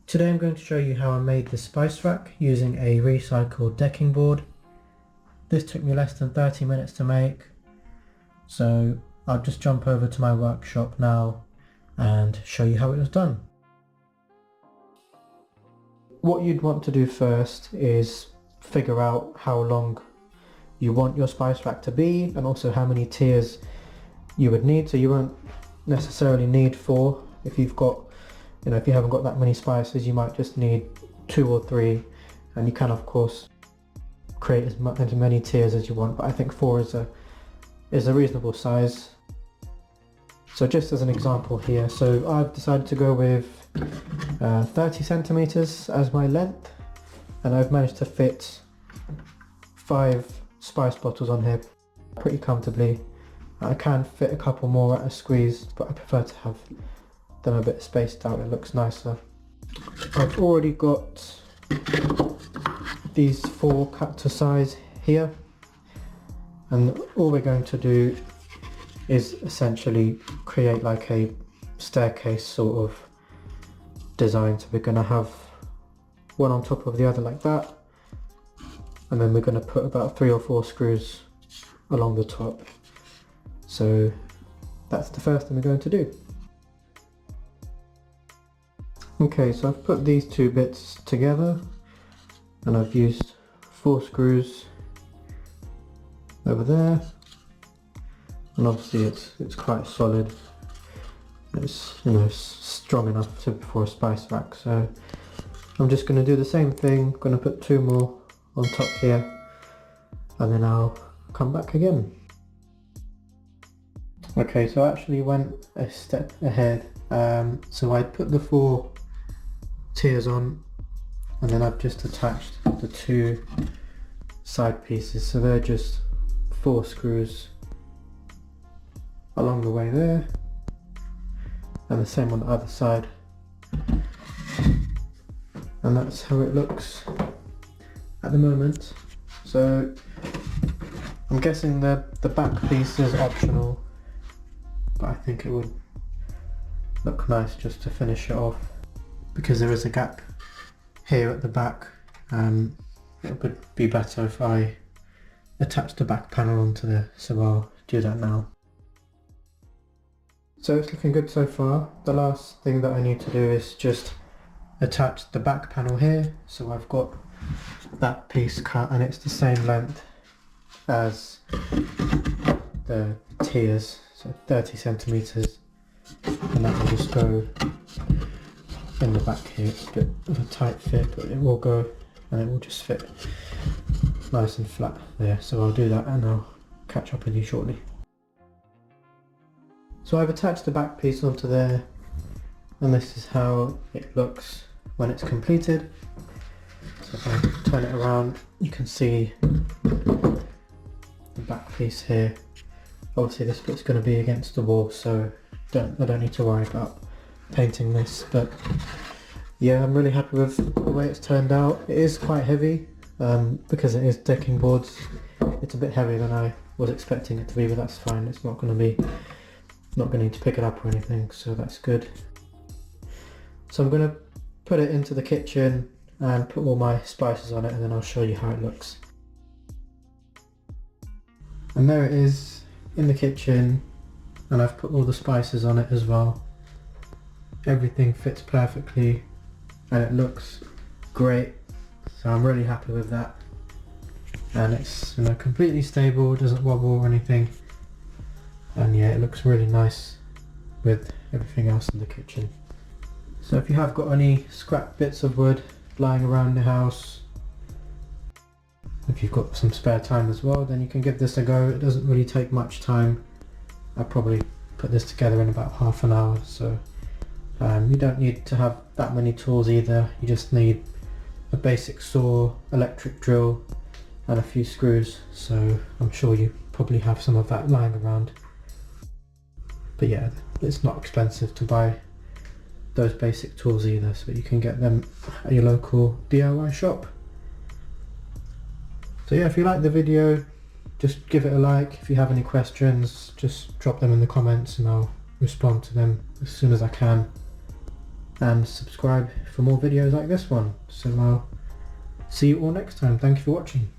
Today I'm going to show you how I made this spice rack using a recycled decking board. This took me less than 30 minutes to make, so I'll just jump over to my workshop now and show you how it was done. What you'd want to do first is figure out how long you want your spice rack to be and also how many tiers you would need. So you won't necessarily need 4 if you've got, if you haven't got that many spices, you might just need 2 or 3, and you can of course create as many tiers as you want, but I think 4 is a reasonable size. So just as an example here, so I've decided to go with 30 centimeters as my length, and I've managed to fit 5 spice bottles on here pretty comfortably. I can fit a couple more at a squeeze, but I prefer to have them a bit spaced out, it looks nicer. I've already got these 4 cut to size here, and all we're going to do is essentially create like a staircase sort of design. So we're going to have one on top of the other like that, and then we're going to put about 3 or 4 screws along the top. So that's the first thing we're going to do. Okay, so I've put these 2 bits together and I've used 4 screws over there, and obviously it's quite solid. It's strong enough for a spice rack, so I'm just going to do the same thing. I'm going to put 2 more on top here and then I'll come back again. Okay, so I actually went a step ahead. So I put the 4 tiers on, and then I've just attached the 2 side pieces, so they're just 4 screws along the way there, and the same on the other side, and that's how it looks at the moment. So I'm guessing that the back piece is optional, but I think it would look nice just to finish it off, because there is a gap here at the back. It would be better if I attach the back panel onto there, so I'll do that now. So it's looking good so far. The last thing that I need to do is just attach the back panel here. So I've got that piece cut and it's the same length as the tiers, so 30 centimeters, and that will just go in the back here. It's a bit of a tight fit, but it will go and it will just fit nice and flat there. So I'll do that and I'll catch up with you shortly. So I've attached the back piece onto there, and this is how it looks when it's completed. So if I turn it around, you can see the back piece here. Obviously this bit's going to be against the wall, so I don't need to worry about painting this, but yeah, I'm really happy with the way it's turned out. It is quite heavy, because it is decking boards. It's a bit heavier than I was expecting it to be, but that's fine. It's not going to need to pick it up or anything, so that's good. So I'm going to put it into the kitchen and put all my spices on it, and then I'll show you how it looks. And there it is in the kitchen, and I've put all the spices on it as well. Everything fits perfectly and it looks great, so I'm really happy with that. And it's completely stable, doesn't wobble or anything, and yeah, it looks really nice with everything else in the kitchen. So if you have got any scrap bits of wood lying around the house, if you've got some spare time as well, then you can give this a go. It doesn't really take much time. I probably put this together in about half an hour, so you don't need to have that many tools either. You just need a basic saw, electric drill and a few screws, so I'm sure you probably have some of that lying around. But yeah, it's not expensive to buy those basic tools either, so you can get them at your local DIY shop. So yeah, if you like the video, just give it a like. If you have any questions, just drop them in the comments and I'll respond to them as soon as I can. and subscribe for more videos like this one. So I'll see you all next time. Thank you for watching.